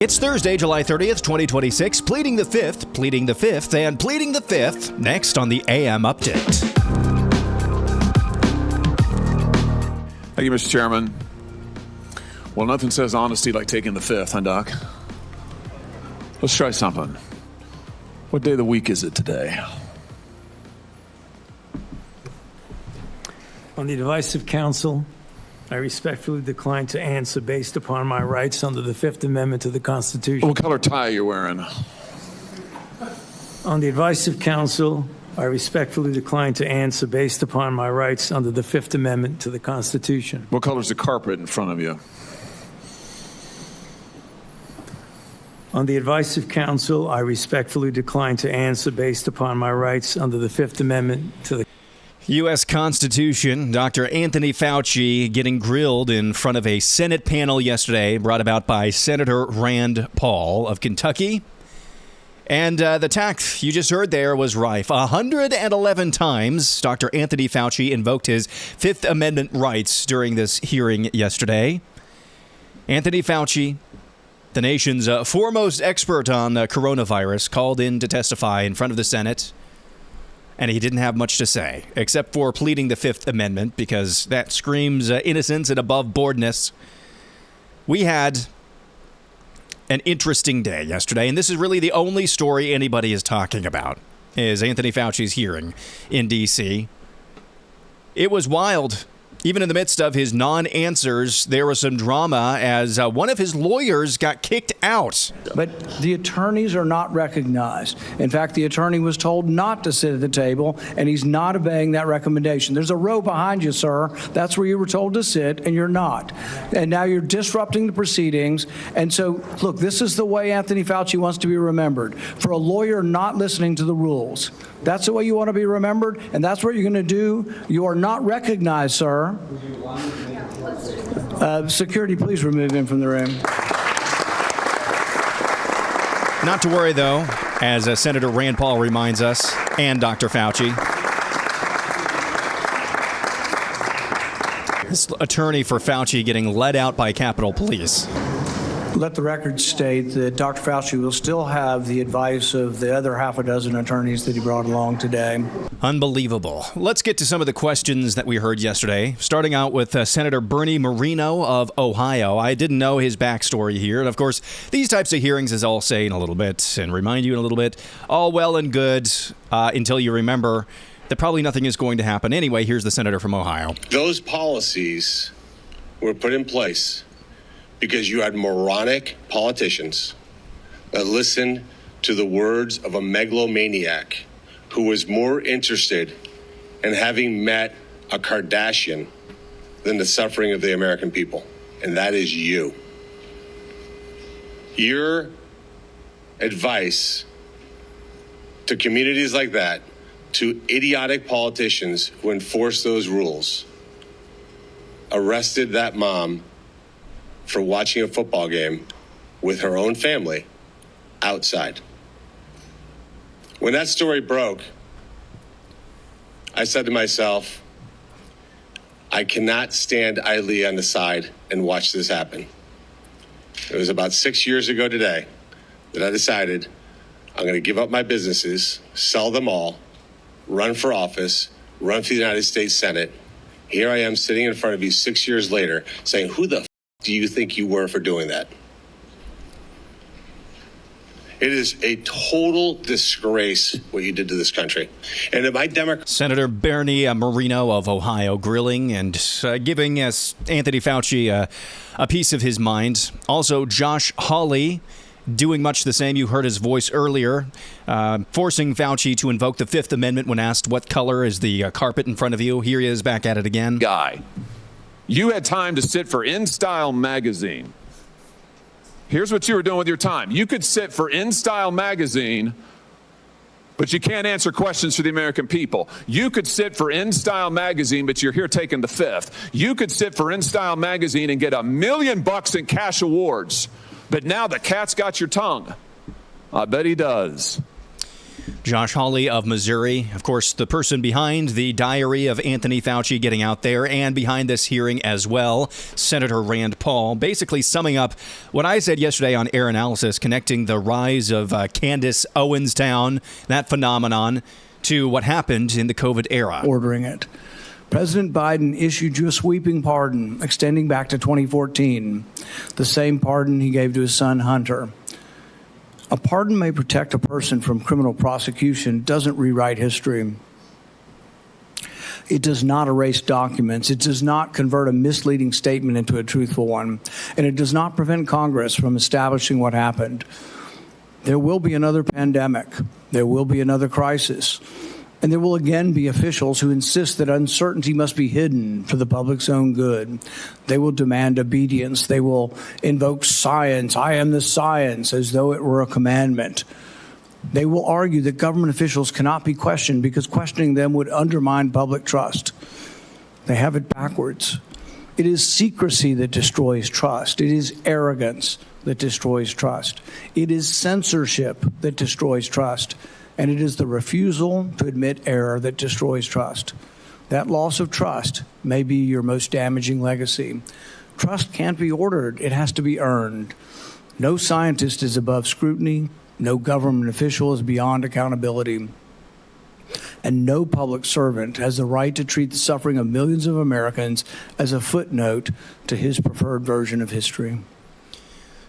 It's Thursday, July 30th, 2026. Pleading the Fifth, and Pleading the Fifth, next on the AM Update. Thank you, Mr. Chairman. Well, nothing says honesty like taking the fifth, huh, Doc? Let's try something. What day of the week is it today? On the advice of counsel, I respectfully decline to answer based upon my rights under the Fifth Amendment to the Constitution. What color tie are you wearing? On the advice of counsel, I respectfully decline to answer based upon my rights under the Fifth Amendment to the Constitution. What color is the carpet in front of you? On the advice of counsel, I respectfully decline to answer based upon my rights under the Fifth Amendment to the U.S. Constitution. Dr. Anthony Fauci getting grilled in front of a Senate panel yesterday, brought about by Senator Rand Paul of Kentucky. And the attack you just heard there was rife. 111 times Dr. Anthony Fauci invoked his Fifth Amendment rights during this hearing yesterday. Anthony Fauci, the nation's foremost expert on coronavirus, called in to testify in front of the Senate. And he didn't have much to say, except for pleading the Fifth Amendment, because that screams innocence and above-boardness. We had an interesting day yesterday, and this is really the only story anybody is talking about, is Anthony Fauci's hearing in D.C. It was wild. Even in the midst of his non-answers, there was some drama as one of his lawyers got kicked out. But the attorneys are not recognized. In fact, the attorney was told not to sit at the table, and he's not obeying that recommendation. There's a row behind you, sir. That's where you were told to sit, and you're not. And now you're disrupting the proceedings. And so, look, this is the way Anthony Fauci wants to be remembered. For a lawyer not listening to the rules. That's the way you want to be remembered, and that's what you're going to do. You are not recognized, sir. Security, please remove him from the room. Not to worry, though, as Senator Rand Paul reminds us, and Dr. Fauci. This attorney for Fauci getting led out by Capitol Police. Let the record state that Dr. Fauci will still have the advice of the other half a dozen attorneys that he brought along today. Unbelievable. Let's get to some of the questions that we heard yesterday, starting out with Senator Bernie Moreno of Ohio. I didn't know his backstory here. And of course, these types of hearings, as I'll say in a little bit and remind you in a little bit, all well and good until you remember that probably nothing is going to happen. Anyway, here's the senator from Ohio. Those policies were put in place because you had moronic politicians that listened to the words of a megalomaniac who was more interested in having met a Kardashian than the suffering of the American people. And that is you. Your advice to communities like that, to idiotic politicians who enforce those rules, arrested that mom for watching a football game with her own family outside. When that story broke, I said to myself, I cannot stand idly on the side and watch this happen. It was about 6 years ago today that I decided I'm going to give up my businesses, sell them all, run for office, run for the United States Senate. Here I am sitting in front of you 6 years later saying, who the do you think you were for doing that? It is a total disgrace what you did to this country. And in my Senator Bernie Moreno of Ohio grilling and giving Anthony Fauci a piece of his mind. Also, Josh Hawley doing much the same. You heard his voice earlier, forcing Fauci to invoke the Fifth Amendment when asked what color is the carpet in front of you. Here he is back at it again. Guy. You had time to sit for InStyle magazine. Here's what you were doing with your time. You could sit for InStyle magazine, but you can't answer questions for the American people. You could sit for InStyle magazine, but you're here taking the fifth. You could sit for InStyle magazine and get $1 million in cash awards, but now the cat's got your tongue. I bet he does. Josh Hawley of Missouri, of course, the person behind the diary of Anthony Fauci getting out there, and behind this hearing as well, Senator Rand Paul, basically summing up what I said yesterday on Air Analysis, connecting the rise of Candace Owens Town, that phenomenon, to what happened in the COVID era. Ordering it. President Biden issued you a sweeping pardon extending back to 2014, the same pardon he gave to his son Hunter. A pardon may protect a person from criminal prosecution, doesn't rewrite history. It does not erase documents. It does not convert a misleading statement into a truthful one. And it does not prevent Congress from establishing what happened. There will be another pandemic. There will be another crisis. And there will again be officials who insist that uncertainty must be hidden for the public's own good. They will demand obedience. They will invoke science. I am the science, as though it were a commandment. They will argue that government officials cannot be questioned because questioning them would undermine public trust. They have it backwards. It is secrecy that destroys trust. It is arrogance that destroys trust. It is censorship that destroys trust. And it is the refusal to admit error that destroys trust. That loss of trust may be your most damaging legacy. Trust can't be ordered. It has to be earned. No scientist is above scrutiny. No government official is beyond accountability. And no public servant has the right to treat the suffering of millions of Americans as a footnote to his preferred version of history.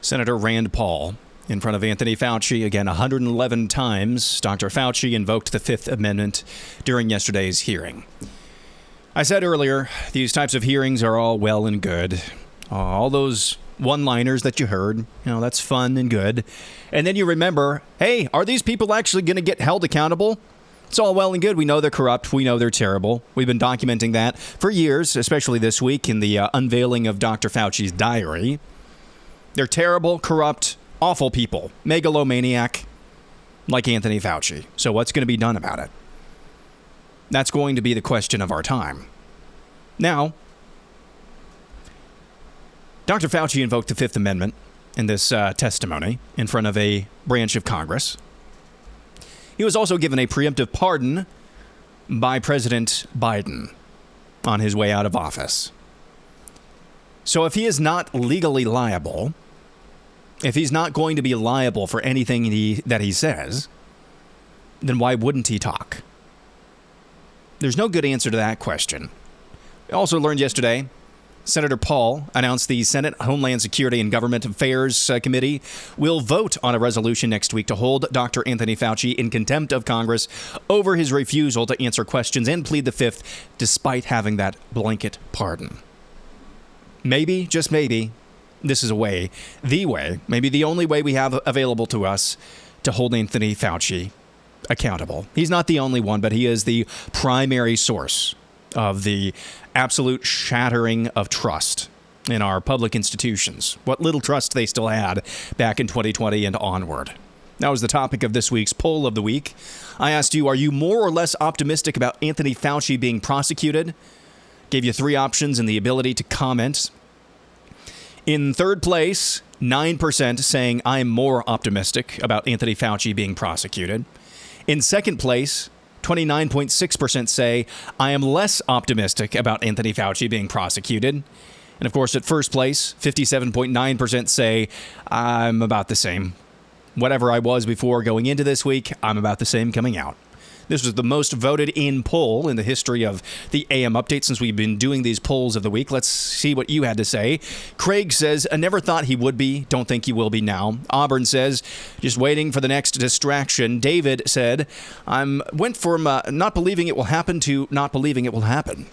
Senator Rand Paul in front of Anthony Fauci, again, 111 times, Dr. Fauci invoked the Fifth Amendment during yesterday's hearing. I said earlier, these types of hearings are all well and good. All those one-liners that you heard, that's fun and good. And then you remember, hey, are these people actually going to get held accountable? It's all well and good. We know they're corrupt. We know they're terrible. We've been documenting that for years, especially this week in the unveiling of Dr. Fauci's diary. They're terrible, corrupt, awful people, megalomaniac like Anthony Fauci. So what's going to be done about it? That's going to be the question of our time. Now, Dr. Fauci invoked the Fifth Amendment in this testimony in front of a branch of Congress. He was also given a preemptive pardon by President Biden on his way out of office. So if he is not legally liable, if he's not going to be liable for anything that he says, then why wouldn't he talk? There's no good answer to that question. We also learned yesterday, Senator Paul announced the Senate Homeland Security and Government Affairs Committee will vote on a resolution next week to hold Dr. Anthony Fauci in contempt of Congress over his refusal to answer questions and plead the Fifth, despite having that blanket pardon. Maybe, just maybe, this is maybe the only way we have available to us to hold Anthony Fauci accountable. He's not the only one, but he is the primary source of the absolute shattering of trust in our public institutions. What little trust they still had back in 2020 and onward. That was the topic of this week's poll of the week. I asked you, are you more or less optimistic about Anthony Fauci being prosecuted? Gave you 3 options and the ability to comment. In third place, 9% saying I'm more optimistic about Anthony Fauci being prosecuted. In second place, 29.6% say I am less optimistic about Anthony Fauci being prosecuted. And of course, at first place, 57.9% say I'm about the same. Whatever I was before going into this week, I'm about the same coming out. This was the most voted in poll in the history of the AM Update since we've been doing these polls of the week. Let's see what you had to say. Craig says, I never thought he would be. Don't think he will be now. Auburn says, just waiting for the next distraction. David said, went from not believing it will happen to not believing it will happen.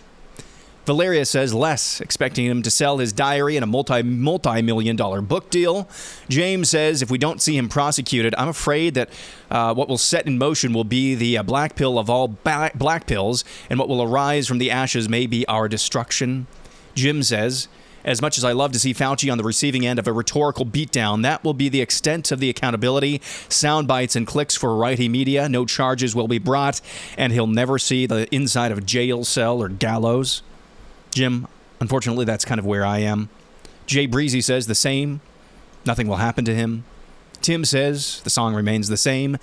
Valeria says less, expecting him to sell his diary in a multi-million-dollar book deal. James says if we don't see him prosecuted, I'm afraid that what will set in motion will be the black pill of all black pills, and what will arise from the ashes may be our destruction. Jim says, as much as I love to see Fauci on the receiving end of a rhetorical beatdown, that will be the extent of the accountability. Sound bites and clicks for righty media. No charges will be brought, and he'll never see the inside of a jail cell or gallows. Jim, unfortunately, that's kind of where I am. Jay Breezy says the same. Nothing will happen to him. Tim says the song remains the same.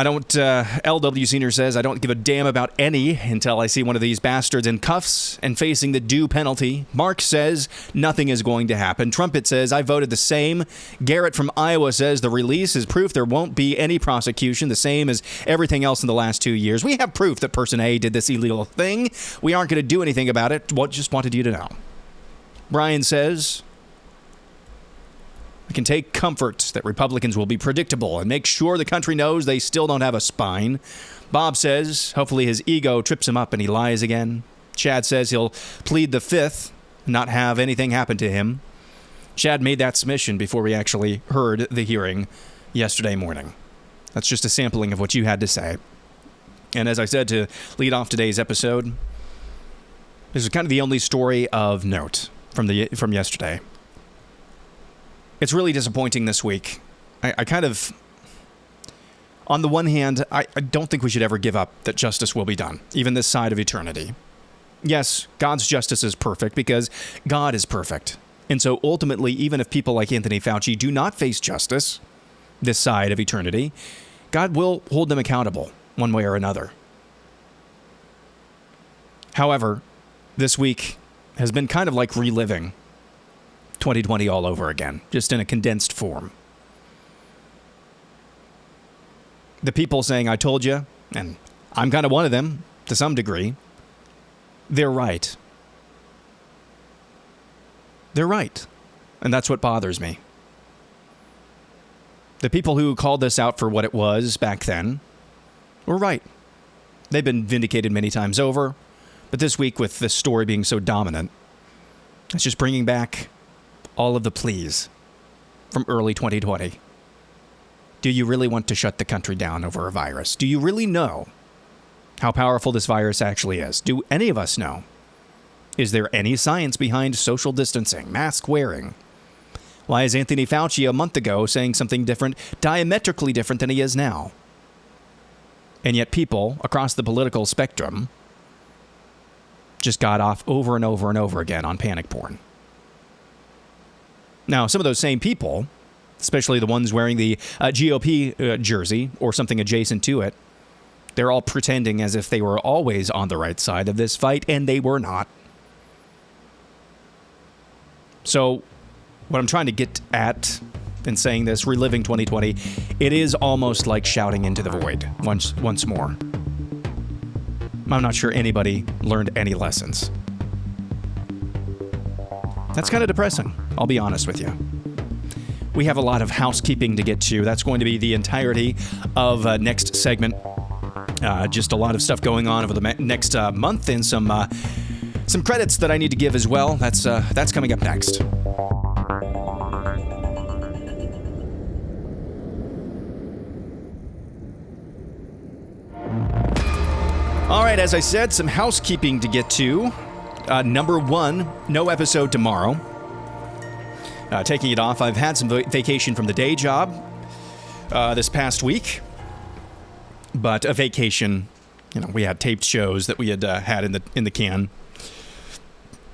LW Senior says, I don't give a damn about any until I see one of these bastards in cuffs and facing the due penalty. Mark says, nothing is going to happen. Trumpet says, I voted the same. Garrett from Iowa says, the release is proof there won't be any prosecution, the same as everything else in the last 2 years. We have proof that person A did this illegal thing. We aren't going to do anything about it. Just wanted you to know. Brian says, I can take comfort that Republicans will be predictable and make sure the country knows they still don't have a spine. Bob says, hopefully his ego trips him up and he lies again. Chad says he'll plead the fifth, not have anything happen to him. Chad made that submission before we actually heard the hearing yesterday morning. That's just a sampling of what you had to say. And as I said to lead off today's episode, this is kind of the only story of note from yesterday. It's really disappointing this week. I kind of, on the one hand, I don't think we should ever give up that justice will be done, even this side of eternity. Yes, God's justice is perfect because God is perfect. And so ultimately, even if people like Anthony Fauci do not face justice this side of eternity, God will hold them accountable one way or another. However, this week has been kind of like reliving 2020 all over again, just in a condensed form. The people saying, I told you, and I'm kind of one of them to some degree, they're right. They're right. And that's what bothers me. The people who called this out for what it was back then were right. They've been vindicated many times over, but this week with this story being so dominant, it's just bringing back all of the pleas from early 2020. Do you really want to shut the country down over a virus? Do you really know how powerful this virus actually is? Do any of us know? Is there any science behind social distancing, mask wearing? Why is Anthony Fauci a month ago saying something different, diametrically different than he is now? And yet people across the political spectrum just got off over and over and over again on panic porn. Now, some of those same people, especially the ones wearing the GOP jersey or something adjacent to it, they're all pretending as if they were always on the right side of this fight, and they were not. So, what I'm trying to get at in saying this, reliving 2020, it is almost like shouting into the void once more. I'm not sure anybody learned any lessons. That's kind of depressing, I'll be honest with you. We have a lot of housekeeping to get to. That's going to be the entirety of next segment. Just a lot of stuff going on over the next month, and some credits that I need to give as well. That's coming up next. All right, as I said, some housekeeping to get to. Number one, no episode tomorrow. Taking it off, I've had some vacation from the day job this past week. But a vacation, we had taped shows that we had had in the can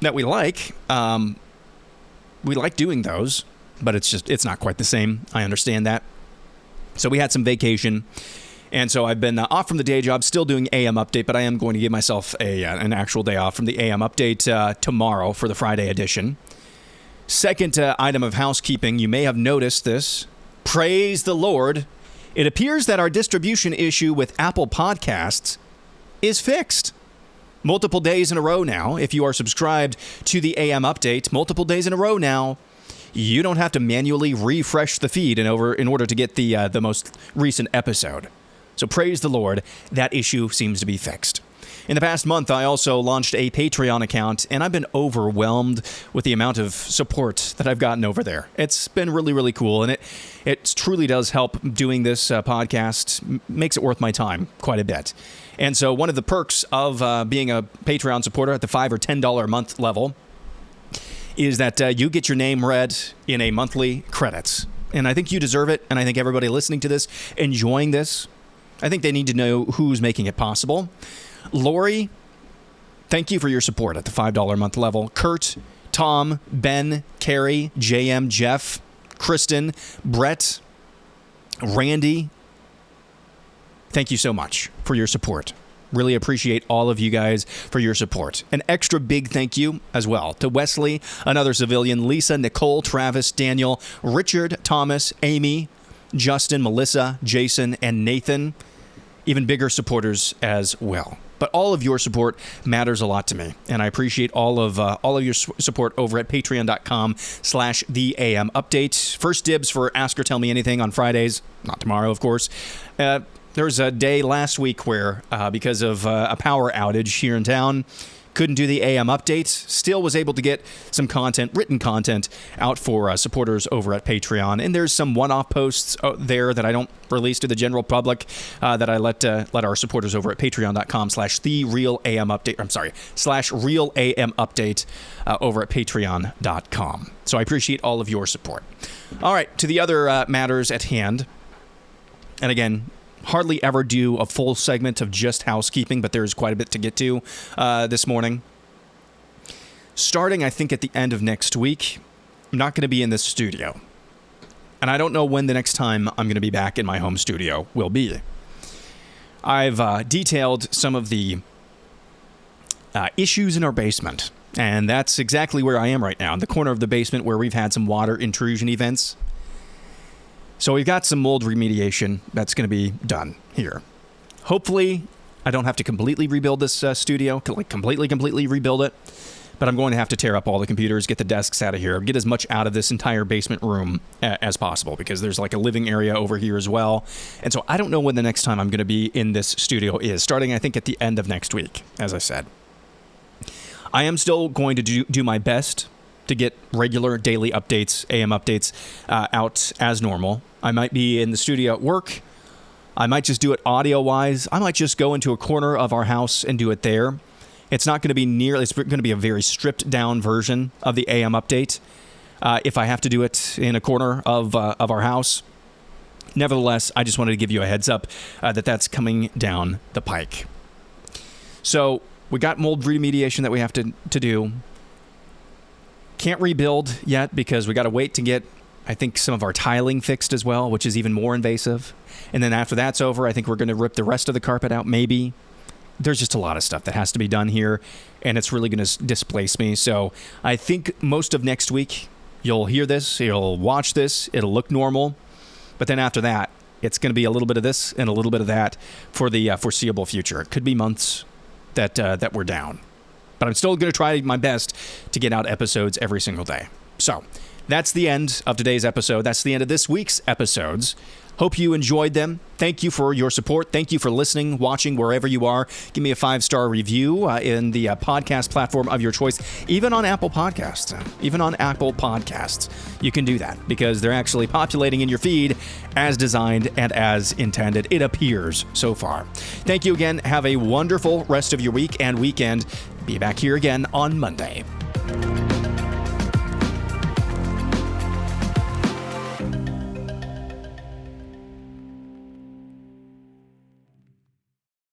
that we like. We like doing those, but it's not quite the same. I understand that. So we had some vacation. And so I've been off from the day job, still doing AM Update, but I am going to give myself an actual day off from the AM Update tomorrow for the Friday edition. Second item of housekeeping, you may have noticed this. Praise the Lord. It appears that our distribution issue with Apple Podcasts is fixed. Multiple days in a row now, if you are subscribed to the AM Update, multiple days in a row now, you don't have to manually refresh the feed in order to get the most recent episode. So praise the Lord, that issue seems to be fixed. In the past month, I also launched a Patreon account, and I've been overwhelmed with the amount of support that I've gotten over there. It's been really, really cool, and it truly does help doing this podcast, makes it worth my time quite a bit. And so one of the perks of being a Patreon supporter at the $5 or $10 a month level is that you get your name read in a monthly credits. And I think you deserve it, and I think everybody listening to this, enjoying this, I think they need to know who's making it possible. Lori, thank you for your support at the $5 a month level. Kurt, Tom, Ben, Carrie, JM, Jeff, Kristen, Brett, Randy, thank you so much for your support. Really appreciate all of you guys for your support. An extra big thank you as well to Wesley, another civilian, Lisa, Nicole, Travis, Daniel, Richard, Thomas, Amy, Justin, Melissa, Jason, and Nathan. Even bigger supporters as well. But all of your support matters a lot to me, and I appreciate all of your support over at patreon.com/theamupdate. First dibs for Ask or Tell Me Anything on Fridays, not tomorrow, of course. There was a day last week where, because of a power outage here in town, couldn't do the AM update. Still was able to get some content, written content, out for supporters over at Patreon. And there's some one-off posts there that I don't release to the general public that I let our supporters over at patreon.com/therealamupdate. I'm sorry, /real_AM_update over at patreon.com. So I appreciate all of your support. All right, to the other matters at hand. And again, hardly ever do a full segment of just housekeeping, but there's quite a bit to get to this morning. Starting, I think, at the end of next week, I'm not going to be in this studio. And I don't know when the next time I'm going to be back in my home studio will be. I've detailed some of the issues in our basement. And that's exactly where I am right now, in the corner of the basement where we've had some water intrusion events. So we've got some mold remediation that's going to be done here. Hopefully, I don't have to completely rebuild this studio, completely rebuild it. But I'm going to have to tear up all the computers, get the desks out of here, get as much out of this entire basement room as possible, because there's like a living area over here as well. And so I don't know when the next time I'm going to be in this studio is, starting, I think, at the end of next week, as I said. I am still going to do my best to get regular daily updates, AM updates, out as normal. I might be in the studio at work. I might just do it audio-wise. I might just go into a corner of our house and do it there. It's not going to be it's going to be a very stripped-down version of the AM update if I have to do it in a corner of our house. Nevertheless, I just wanted to give you a heads up that that's coming down the pike. So we got mold remediation that we have to do. Can't rebuild yet because we got to wait to get, I think, some of our tiling fixed as well, which is even more invasive. And then after that's over, I think we're going to rip the rest of the carpet out, maybe. There's just a lot of stuff that has to be done here, and it's really going to displace me. So I think most of next week, you'll hear this, you'll watch this, it'll look normal. But then after that, it's going to be a little bit of this and a little bit of that for the foreseeable future. It could be months that we're down. But I'm still going to try my best to get out episodes every single day. So that's the end of today's episode. That's the end of this week's episodes. Hope you enjoyed them. Thank you for your support. Thank you for listening, watching, wherever you are. Give me a 5-star review in the podcast platform of your choice, even on Apple Podcasts. Even on Apple Podcasts, you can do that because they're actually populating in your feed as designed and as intended. It appears so far. Thank you again. Have a wonderful rest of your week and weekend. Be back here again on Monday.